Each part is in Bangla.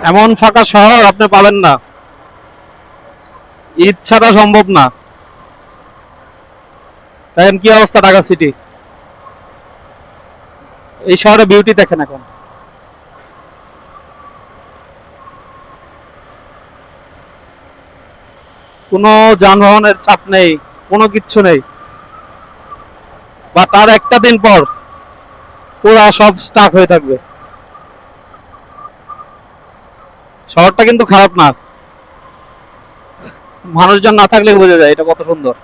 এমন ফাঁকা শহর আপনি পাবেন না, ঈদ ছাড়া সম্ভব না। দেখেন কি অবস্থা ঢাকা সিটি, এই শহরে বিউটি দেখেন এখন। কোনো যানবাহনের চাপ নেই, কোনো কিচ্ছু নেই। বা তার একটা দিন পর পুরা সব স্টাক হয়ে থাকবে। শহরটা কিন্তু খারাপ না, মানুষজন না থাকলে বোঝা যায় এটা কত সুন্দর।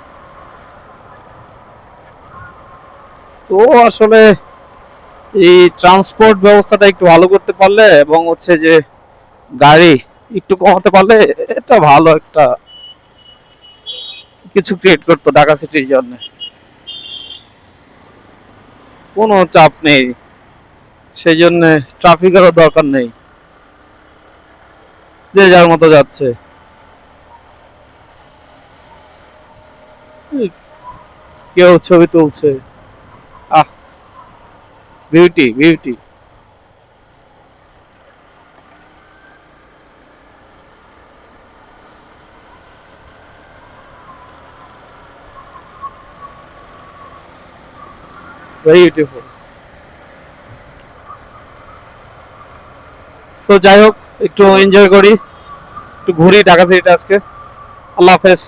তো আসলে এই ট্রান্সপোর্ট ব্যবস্থাটা একটু ভালো করতে পারলে এবং হচ্ছে যে গাড়ি একটু কমাতে পারলে এটা ভালো একটা কিছু ক্রিয়েট করতো ঢাকা সিটির জন্য। কোনো চাপ নেই, সেই জন্য ট্রাফিকেরও দরকার নেই, যে যার মতো যাচ্ছে। কেউ ছবি তুলছে, আহ, বিউটি বিউটি। বিউটিফুল। সো যাই হোক, একটু এনজয় করি, একটু ঘুরি ঢাকা সিটিটা আজকে। আল্লাহ হাফেজ।